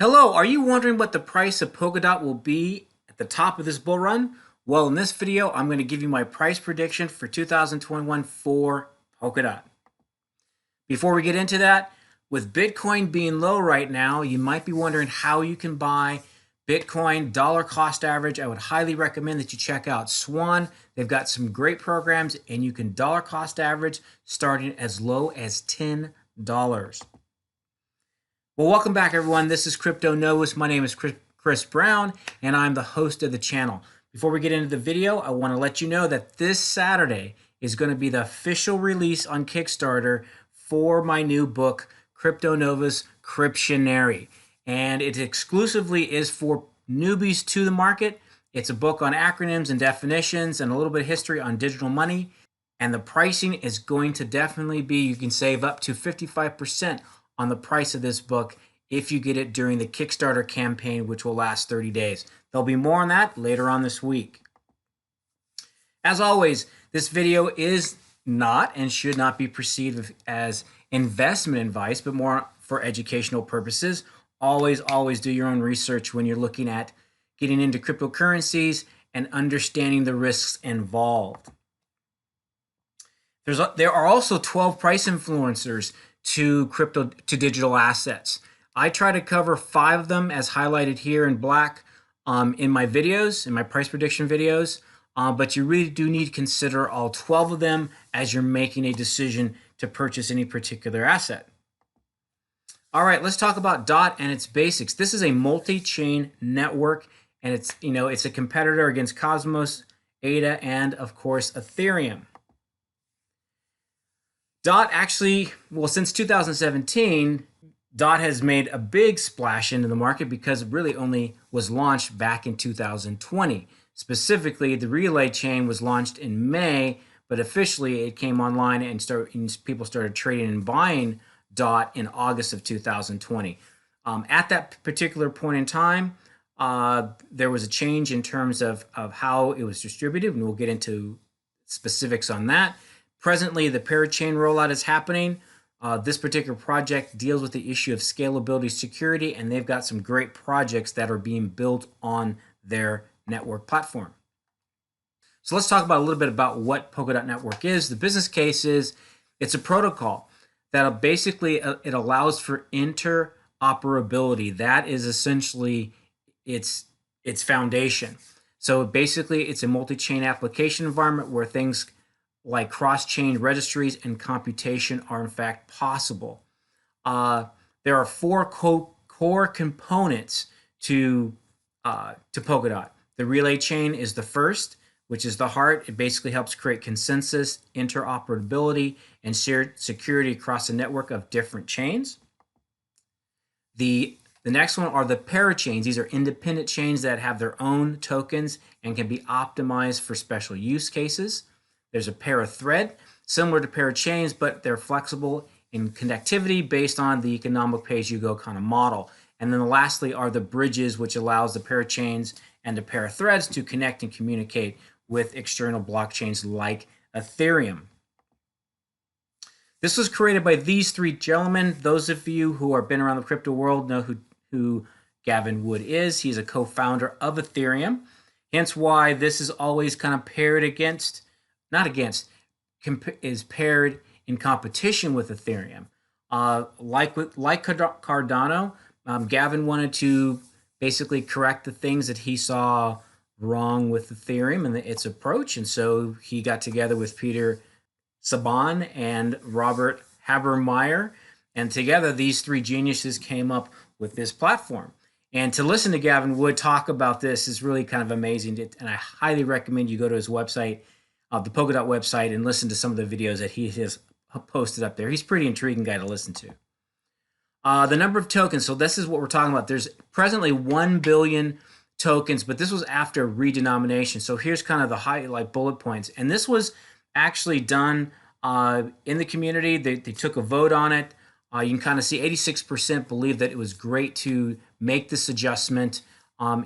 Hello, are you wondering what the price of Polkadot will be at the top of this bull run? Well, in this video, I'm going to give you my price prediction for 2021 for Polkadot. Before we get into that, with Bitcoin being low right now, you might be wondering how you can buy Bitcoin dollar cost average. I would highly recommend that you check out Swan. They've got some great programs, and you can dollar cost average starting as low as $10. Well, welcome back, everyone. This is CryptoNovus. My name is Chris Brown, and I'm the host of the channel. Before we get into the video, I want to let you know that this Saturday is going to be the official release on Kickstarter for my new book, CryptoNovus Cryptionary. And it exclusively is for newbies to the market. It's a book on acronyms and definitions and a little bit of history on digital money. And the pricing is going to definitely be, you can save up to 55% on the price of this book if you get it during the Kickstarter campaign, which will last 30 days. There'll be more on that later on this week. As always, this video is not and should not be perceived as investment advice, but more for educational purposes. Always do your own research when you're looking at getting into cryptocurrencies and understanding the risks involved. There are also 12 price influencers to digital assets. I try to cover 5 of them as highlighted here in black in my videos, in my price prediction videos, but you really do need to consider all 12 of them as you're making a decision to purchase any particular asset. All right, let's talk about DOT and its basics. This is a multi-chain network, and it's a competitor against Cosmos, ADA, and of course Ethereum. DOT actually, well, since 2017, DOT has made a big splash into the market because it really only was launched back in 2020. Specifically, the relay chain was launched in May, but officially it came online and people started trading and buying DOT in August of 2020. At that particular point in time, there was a change in terms of how it was distributed, and we'll get into specifics on that. Presently, the Parachain rollout is happening. This particular project deals with the issue of scalability security, and they've got some great projects that are being built on their network platform. So let's talk about a little bit about what Polkadot Network is. The business case is it's a protocol that basically it allows for interoperability. That is essentially its foundation. So basically, it's a multi-chain application environment where things like cross-chain registries and computation are in fact possible. There are 4 core components to Polkadot. The relay chain is the first, which is the heart. It basically helps create consensus, interoperability, and shared security across a network of different chains. The next one are the parachains. These are independent chains that have their own tokens and can be optimized for special use cases. There's a parathread, similar to parachains, but they're flexible in connectivity based on the economic pay-as-you-go kind of model. And then lastly are the bridges, which allows the parachains and the parathreads to connect and communicate with external blockchains like Ethereum. This was created by these 3 gentlemen. Those of you who have been around the crypto world know who Gavin Wood is. He's a co-founder of Ethereum, hence why this is always kind of paired against, is paired in competition with Ethereum. Like Cardano, Gavin wanted to basically correct the things that he saw wrong with Ethereum and its approach, and so he got together with Peter Saban and Robert Habermeyer, and together these 3 geniuses came up with this platform. And to listen to Gavin Wood talk about this is really kind of amazing, and I highly recommend you go to his website, the Polkadot website, and listen to some of the videos that he has posted up there. He's a pretty intriguing guy to listen to. The number of tokens, so this is what we're talking about. There's presently 1 billion tokens, but this was after redenomination. So here's kind of the highlight bullet points. And this was actually done in the community. They took a vote on it. You can kind of see 86% believe that it was great to make this adjustment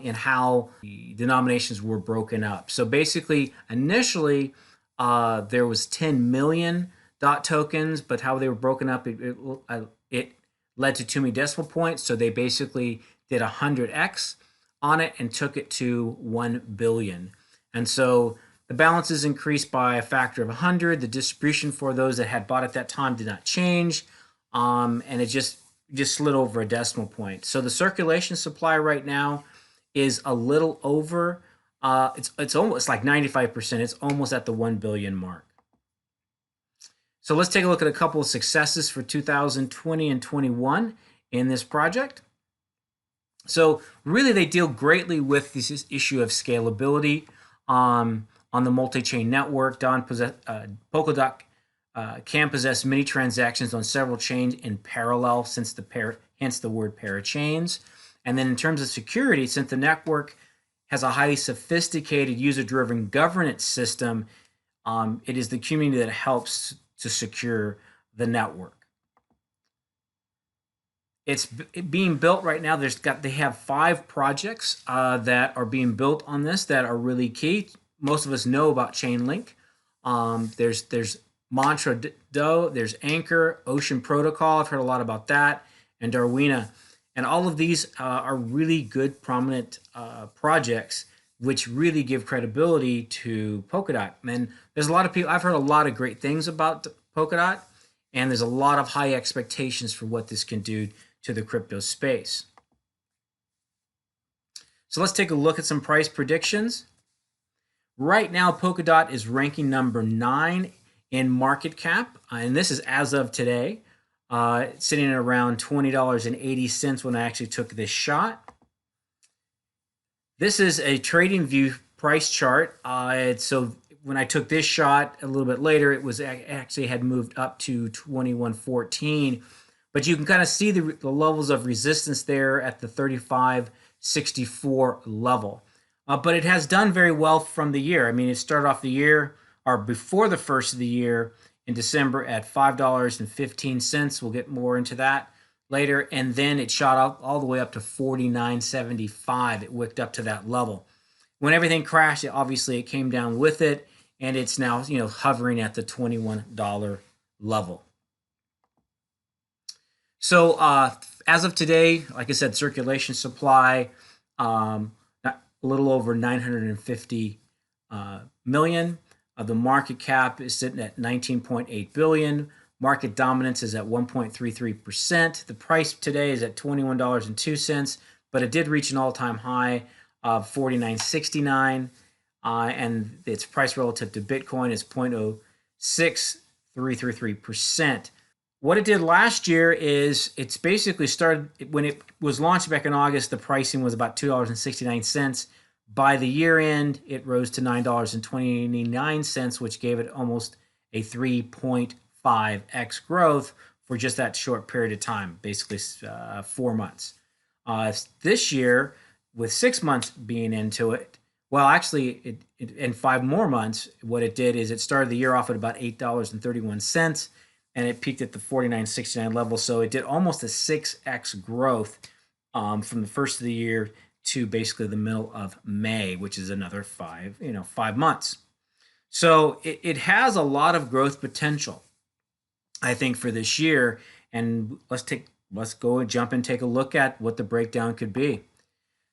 in how the denominations were broken up. So basically, initially, there was 10 million DOT tokens, but how they were broken up, it led to too many decimal points. So they basically did 100x on it and took it to 1 billion. And so the balances increased by a factor of 100. The distribution for those that had bought at that time did not change, and it just slid over a decimal point. So the circulation supply right now is a little over. It's almost like 95%. It's almost at the 1 billion mark. So let's take a look at a couple of successes for 2020 and 21 in this project. So really, they deal greatly with this issue of scalability on the multi-chain network. Polkadot can possess many transactions on several chains in parallel, hence the word parachains. And then in terms of security, since the network has a highly sophisticated user-driven governance system, it is the community that helps to secure the network. It's being built right now. They have 5 projects that are being built on this that are really key. Most of us know about Chainlink. There's Mantra Do, there's Anchor, Ocean Protocol. I've heard a lot about that, and Darwina. And all of these are really good, prominent projects, which really give credibility to Polkadot. And there's a lot of people, I've heard a lot of great things about Polkadot, and there's a lot of high expectations for what this can do to the crypto space. So let's take a look at some price predictions. Right now, Polkadot is ranking number 9 in market cap, and this is as of today, sitting at around $20.80 when I actually took this shot. This is a TradingView price chart. So when I took this shot a little bit later, it actually had moved up to 21.14. But you can kind of see the levels of resistance there at the 35.64 level. But it has done very well from the year. I mean, it started off the year, or before the first of the year, in December at $5.15. We'll get more into that later. And then it shot up all the way up to $49.75. It wicked up to that level. When everything crashed, obviously it came down with it, and it's now hovering at the $21 level. So as of today, like I said, circulation supply, a little over 950 million. The market cap is sitting at 19.8 billion. Market dominance is at 1.33%. The price today is at $21.02, but it did reach an all-time high of $49.69, and its price relative to Bitcoin is 0.06333%. What it did last year is it's basically started when it was launched back in August. The pricing was about $2.69. By the year end, it rose to $9.29, which gave it almost a 3.5x growth for just that short period of time, basically 4 months. This year, with 6 months being into it, well, actually, in 5 more months, what it did is it started the year off at about $8.31, and it peaked at the $49.69 level. So it did almost a 6x growth from the first of the year to basically the middle of May, which is another 5 months. So it has a lot of growth potential, I think, for this year. And let's go and jump and take a look at what the breakdown could be.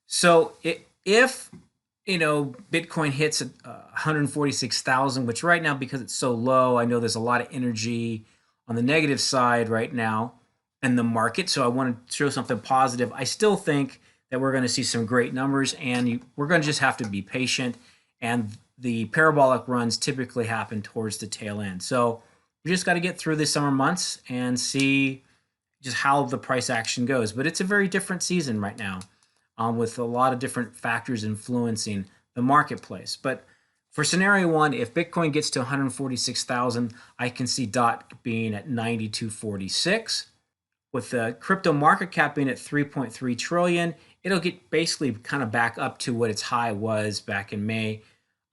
So if Bitcoin hits 146,000, which right now, because it's so low, I know there's a lot of energy on the negative side right now in the market. So I want to show something positive. I still think that we're going to see some great numbers, and we're going to just have to be patient. And the parabolic runs typically happen towards the tail end. So we just got to get through the summer months and see just how the price action goes. But it's a very different season right now, with a lot of different factors influencing the marketplace. But for scenario 1, if Bitcoin gets to 146,000, I can see DOT being at 92.46. With the crypto market cap being at 3.3 trillion, it'll get basically kind of back up to what its high was back in May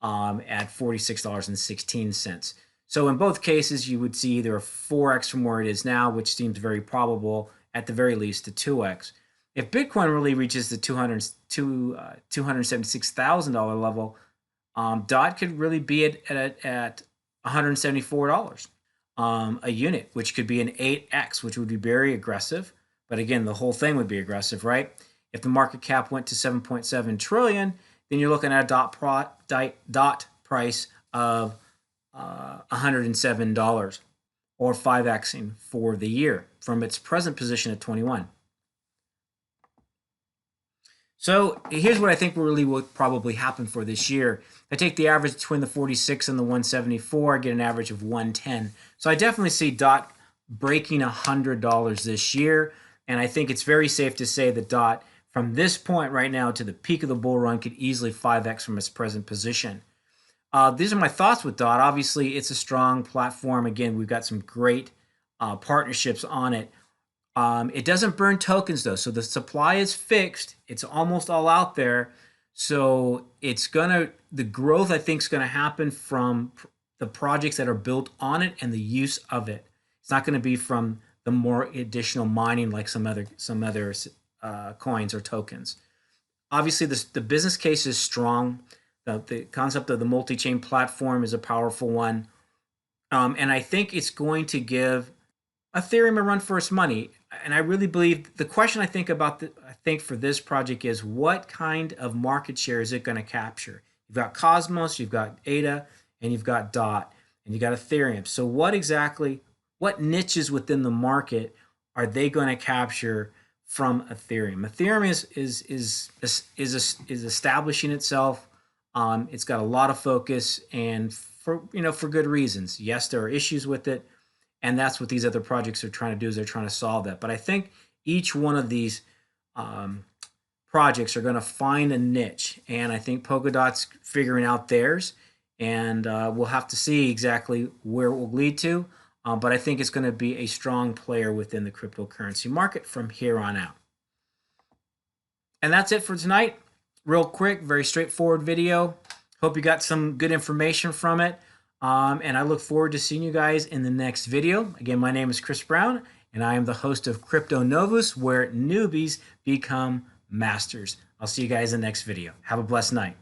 at $46.16. So in both cases, you would see either a 4x from where it is now, which seems very probable, at the very least a 2x. If Bitcoin really reaches the $276,000 level, DOT could really be at $174 a unit, which could be an 8x, which would be very aggressive. But again, the whole thing would be aggressive, right? If the market cap went to 7.7 trillion, then you're looking at a dot price of $107, or 5xing for the year from its present position at 21. So here's what I think really will probably happen for this year. I take the average between the 46 and the 174, I get an average of 110. So I definitely see DOT breaking $100 this year. And I think it's very safe to say that DOT, from this point right now to the peak of the bull run, could easily 5x from its present position. These are my thoughts with DOT. Obviously, it's a strong platform. Again, we've got some great partnerships on it. It doesn't burn tokens though, so the supply is fixed. It's almost all out there, so the growth I think is gonna happen from the projects that are built on it and the use of it. It's not gonna be from the more additional mining like some other coins or tokens. Obviously, the business case is strong. The concept of the multi-chain platform is a powerful one, and I think it's going to give Ethereum a run for its money. And I really believe the question I think for this project is, what kind of market share is it going to capture? You've got Cosmos, you've got ADA, and you've got DOT, and you've got Ethereum. So what niches within the market are they going to capture from Ethereum? Ethereum is establishing itself. It's got a lot of focus, and for good reasons. Yes, there are issues with it. And that's what these other projects are trying to do, is they're trying to solve that. But I think each one of these projects are going to find a niche. And I think Polkadot's figuring out theirs. And we'll have to see exactly where it will lead to. But I think it's going to be a strong player within the cryptocurrency market from here on out. And that's it for tonight. Real quick, very straightforward video. Hope you got some good information from it. And I look forward to seeing you guys in the next video. Again, my name is Chris Brown, and I am the host of CryptoNovus, where newbies become masters. I'll see you guys in the next video. Have a blessed night.